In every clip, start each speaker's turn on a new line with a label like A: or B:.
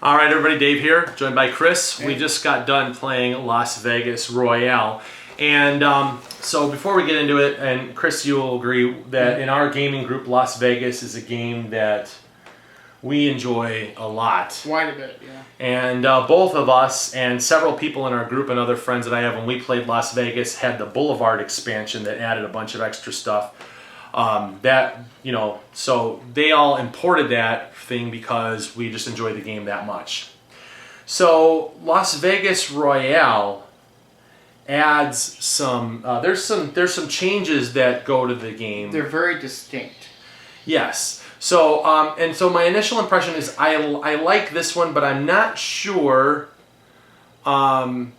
A: All right, everybody, Dave here, joined by Chris. We just got done playing Las Vegas Royale. And so before we get into it, and Chris, you will agree that in our gaming group, Las Vegas is a game that we enjoy a lot.
B: Quite a bit, yeah.
A: And both of us and several people in our group and other friends that I have when we played Las Vegas had the Boulevard expansion that added a bunch of extra stuff. So they all imported that thing because we just enjoy the game that much. So Las Vegas Royale adds some. There's some changes that go to the game.
B: They're very distinct.
A: Yes. So so my initial impression is I like this one, but I'm not sure. I'm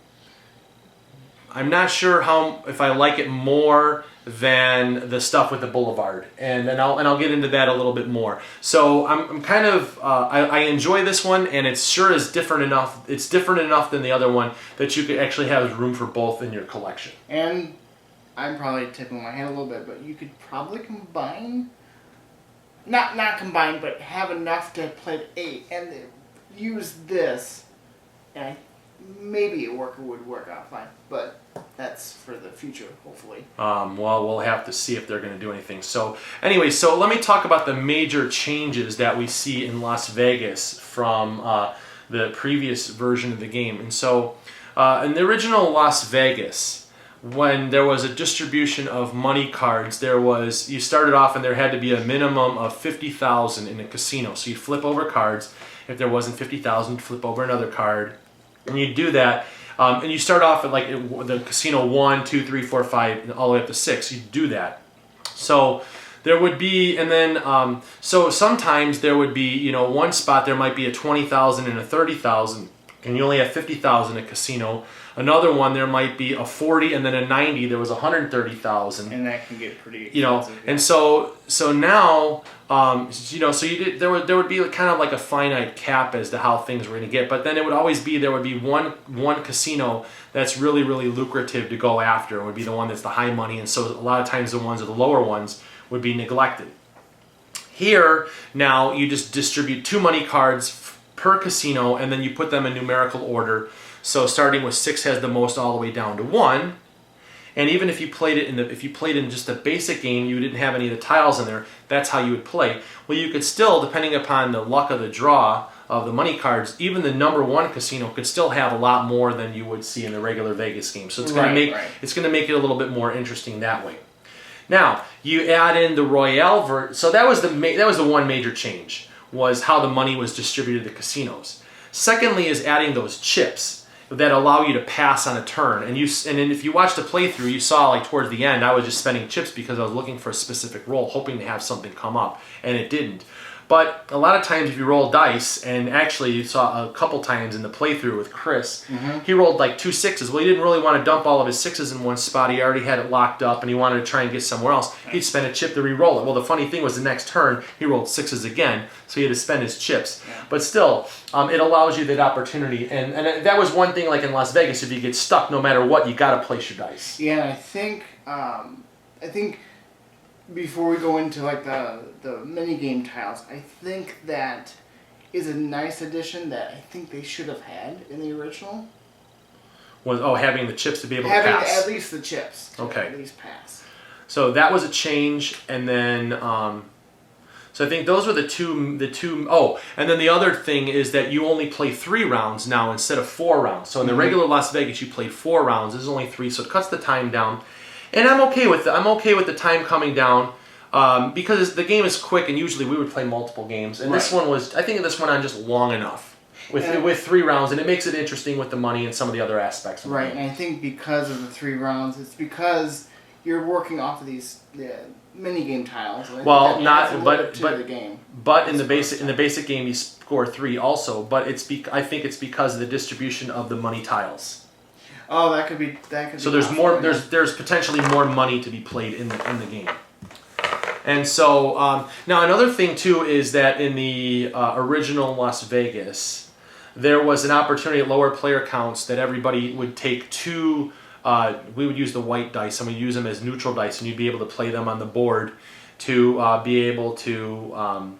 A: not sure if I like it more than the stuff with the Boulevard, and I'll get into that a little bit more. So I'm kind of I enjoy this one, and it sure is different enough. It's different enough than the other one that you could actually have room for both in your collection.
B: And I'm probably tipping my hand a little bit, but you could probably combine, not combine, but have enough to play 8 and use this, and maybe it would work out fine, but that's for the future, hopefully.
A: Well, we'll have to see if they're going to do anything. So anyway, so let me talk about the major changes that we see in Las Vegas from the previous version of the game. And so in the original Las Vegas, when there was a distribution of money cards, you started off and there had to be a minimum of 50,000 in a casino. So you flip over cards. If there wasn't 50,000, you'd flip over another card. And you do that, and you start off at like the casino 1, 2, 3, 4, 5, and all the way up to 6. You do that. So there would be, and then so sometimes there would be, one spot there might be a 20,000 and a 30,000, and you only have 50,000 at casino. Another one there might be a 40 and then a 90. There was 130,000.
B: And that can get pretty expensive. Yeah.
A: And so now, there would be kind of like a finite cap as to how things were going to get. But then it would always be there would be one casino that's really, really lucrative to go after. It would be the one that's the high money, and so a lot of times the ones or the lower ones would be neglected. Here now you just distribute 2 money cards per casino, and then you put them in numerical order. So starting with 6 has the most all the way down to 1. And even if you played in just a basic game, you didn't have any of the tiles in there, that's how you would play. Well, you could still, depending upon the luck of the draw of the money cards, even the number 1 casino could still have a lot more than you would see in the regular Vegas game. So it's going to make it a little bit more interesting that way. Now, you add in the Royale so that was the one major change, was how the money was distributed to the casinos. Secondly is adding those chips that allow you to pass on a turn. And then if you watched the playthrough, you saw like towards the end, I was just spending chips because I was looking for a specific roll, hoping to have something come up, and it didn't. But a lot of times if you roll dice, and actually you saw a couple times in the playthrough with Chris, he rolled like 2 6s. Well, he didn't really want to dump all of his 6s in one spot. He already had it locked up, and he wanted to try and get somewhere else. He'd spend a chip to re-roll it. Well, the funny thing was the next turn, he rolled 6s again, so he had to spend his chips. But still, it allows you that opportunity. And that was one thing, like in Las Vegas, if you get stuck, no matter what, you got to place your dice.
B: Yeah, I think before we go into like the mini game tiles, I think that is a nice addition that I think they should have had in the original.
A: Having the chips to be able to
B: having
A: pass.
B: At least the chips.
A: Okay.
B: At least pass.
A: So that was a change, and then so I think those were the two. Oh, and then the other thing is that you only play 3 rounds now instead of 4 rounds. So in the regular Las Vegas, you played 4 rounds. This is only 3, so it cuts the time down. And I'm okay with the time coming down because the game is quick, and usually we would play multiple games. And this one was, I think this went on just long enough with 3 rounds, and it makes it interesting with the money and some of the other aspects.
B: Right, and I think because of the 3 rounds, it's because you're working off of these mini game tiles.
A: Well,
B: the game.
A: But in the basic game you score 3 also. But I think it's because of the distribution of the money tiles.
B: Oh, that could be.
A: So there's more. There's potentially more money to be played in the game. And so now another thing too is that in the original Las Vegas, there was an opportunity at lower player counts that everybody would take 2. We would use the white dice, and we'd use them as neutral dice, and you'd be able to play them on the board to be able to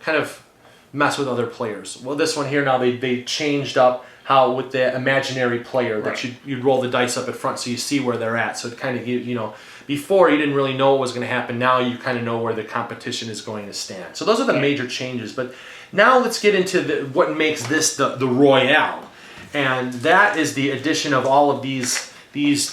A: kind of mess with other players. Well, this one here now they changed up how with the imaginary player that you'd roll the dice up at front so you see where they're at. So it kind of gives, before you didn't really know what was going to happen. Now you kind of know where the competition is going to stand. So those are the major changes. But now let's get into what makes this the Royale. And that is the addition of all of these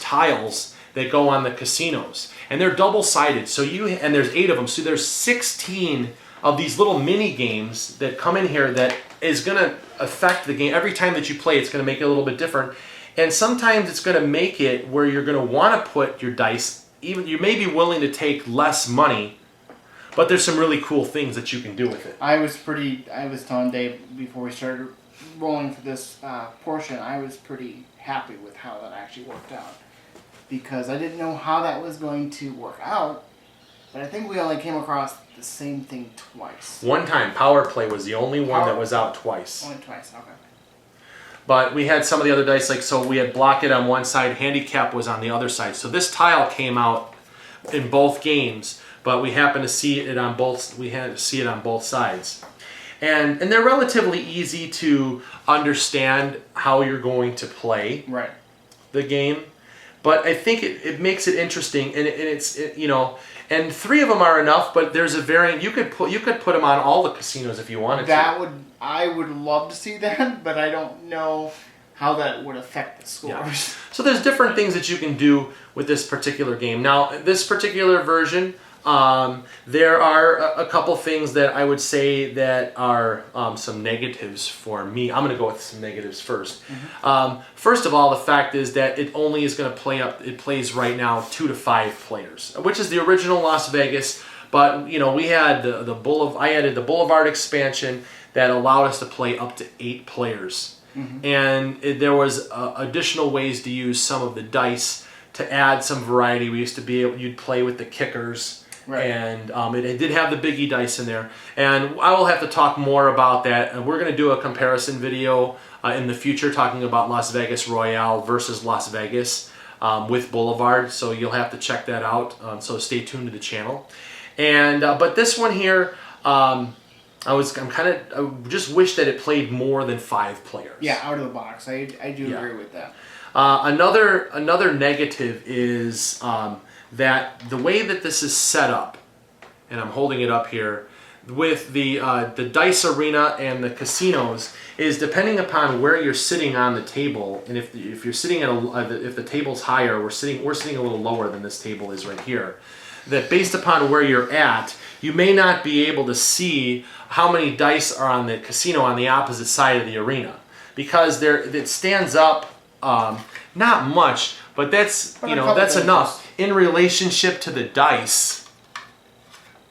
A: tiles that go on the casinos. And they're double-sided. So and there's 8 of them. So there's 16 of these little mini games that come in here that is going to affect the game. Every time that you play, it's going to make it a little bit different. And sometimes it's going to make it where you're going to want to put your dice, even you may be willing to take less money, but there's some really cool things that you can do with it.
B: I was telling Dave before we started rolling for this portion, I was pretty happy with how that actually worked out. Because I didn't know how that was going to work out, but I think we only came across the same thing twice.
A: One time, Power Play was the only one that was out twice.
B: Only twice, okay.
A: But we had some of the other dice, so we had Block It on one side, Handicap was on the other side. So this tile came out in both games, but we happened to see it on both. We had to see it on both sides, and they're relatively easy to understand how you're going to play the game. But I think it makes it interesting, and and 3 of them are enough. But there's a variant. You could put them on all the casinos if you wanted to.
B: I would love to see that, but I don't know how that would affect the scores.
A: Yeah. So there's different things that you can do with this particular game. Now, this particular version, there are a couple things that I would say that are some negatives for me. I'm going to go with some negatives first. First of all, the fact is that it only is going to play up. It plays right now 2 to 5 players, which is the original Las Vegas. But we had I added the Boulevard expansion that allowed us to play up to 8 players, and there was additional ways to use some of the dice to add some variety. We used to be able, you'd play with the kickers. And it did have the biggie dice in there. And I will have to talk more about that. And we're going to do a comparison video in the future talking about Las Vegas Royale versus Las Vegas with Boulevard. So you'll have to check that out. So stay tuned to the channel. And but this one here, I just wish that it played more than 5 players.
B: Yeah, out of the box. I do agree with that.
A: Another negative is that the way that this is set up, and I'm holding it up here, with the dice arena and the casinos, is depending upon where you're sitting on the table, and if you're sitting at if the table's higher, we're sitting a little lower than this table is right here. That based upon where you're at, you may not be able to see how many dice are on the casino on the opposite side of the arena, because it stands up not much, but that's that's enough. In relationship to the dice,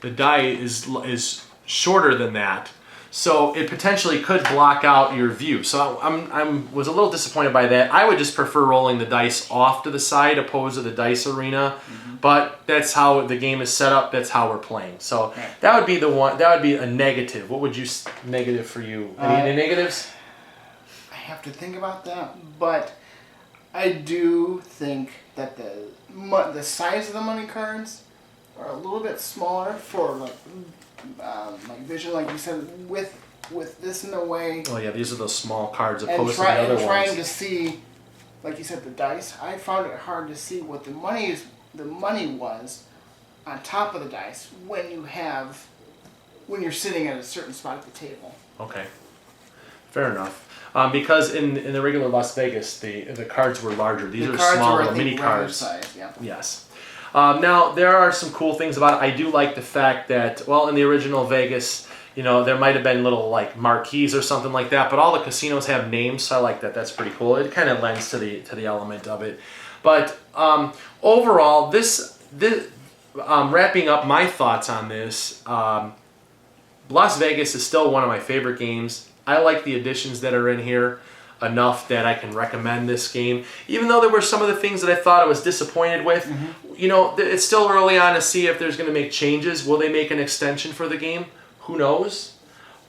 A: the die is shorter than that, so it potentially could block out your view. So I was a little disappointed by that. I would just prefer rolling the dice off to the side opposed to the dice arena, but that's how the game is set up. That's how we're playing. So that would be the one. That would be a negative. What would you negative for you? Any negatives?
B: I have to think about that, but I do think that the size of the money cards are a little bit smaller for like vision, like you said, with this in the way.
A: Oh yeah, these are those small cards opposed to the other ones.
B: Trying to see, like you said, the dice. I found it hard to see what the money was on top of the dice when you're sitting at a certain spot at the table.
A: Okay, fair enough. Because in the regular Las Vegas, the cards were larger. These are small little mini cards.
B: Size, yeah.
A: Yes. Now, there are some cool things about it. I do like the fact that, well, in the original Vegas, there might have been little like marquees or something like that, but all the casinos have names, so I like that. That's pretty cool. It kind of lends to the element of it. But overall, this wrapping up my thoughts on this, Las Vegas is still one of my favorite games. I like the additions that are in here enough that I can recommend this game. Even though there were some of the things that I thought I was disappointed with, it's still early on to see if there's going to make changes. Will they make an extension for the game? Who knows?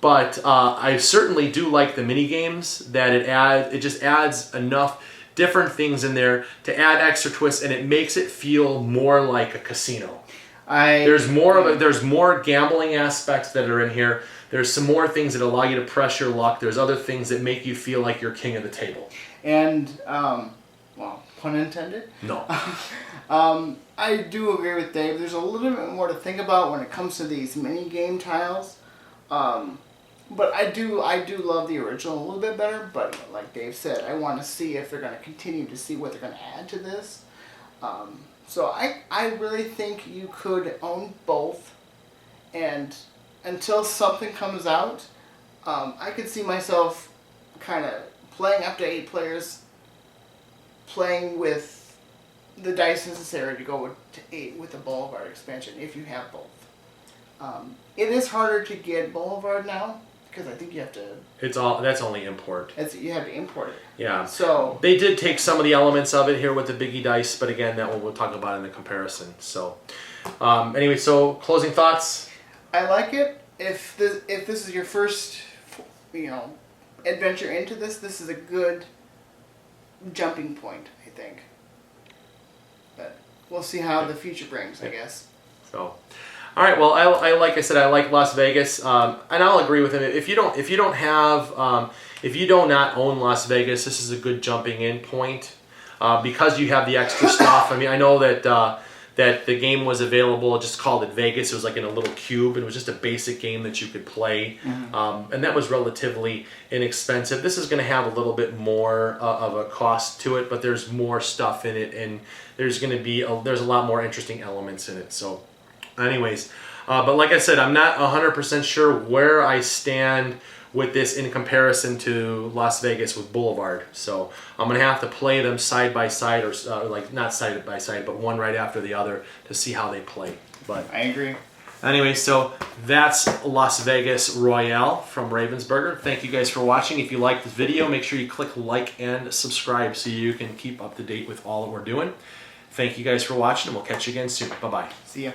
A: But I certainly do like the mini games that it just adds enough different things in there to add extra twists, and it makes it feel more like a casino. There's more gambling aspects that are in here. There's some more things that allow you to press your luck. There's other things that make you feel like you're king of the table.
B: And, well, pun intended.
A: No.
B: I do agree with Dave. There's a little bit more to think about when it comes to these mini game tiles. But I do love the original a little bit better. But like Dave said, I want to see if they're going to continue to see what they're going to add to this. So I really think you could own both, and until something comes out, I could see myself kind of playing up to 8 players, playing with the dice necessary to go to 8 with the Boulevard expansion if you have both. It is harder to get Boulevard now because I think you have to.
A: That's only import.
B: You have to import it.
A: Yeah.
B: So
A: they did take some of the elements of it here with the Biggie dice, but again, that one we'll talk about in the comparison. So, anyway, so closing thoughts.
B: I like it. If this is your first, adventure into this is a good jumping point, I think. But we'll see how the future brings, I guess.
A: So, all right. Well, I like I said, I like Las Vegas, and I'll agree with him. If you do not own Las Vegas, this is a good jumping in point because you have the extra stuff. I mean, I know that the game was available, just called it Vegas. It was like in a little cube, and it was just a basic game that you could play, and that was relatively inexpensive. This is going to have a little bit more of a cost to it, but there's more stuff in it, and there's going to be there's a lot more interesting elements in it. So, anyways, but like I said, I'm not 100% sure where I stand with this in comparison to Las Vegas with Boulevard. So I'm going to have to play them side by side, or like not side by side, but one right after the other to see how they play. But
B: I agree.
A: Anyway, so that's Las Vegas Royale from Ravensburger. Thank you guys for watching. If you like this video, make sure you click like and subscribe so you can keep up to date with all that we're doing. Thank you guys for watching, and we'll catch you again soon. Bye-bye.
B: See ya.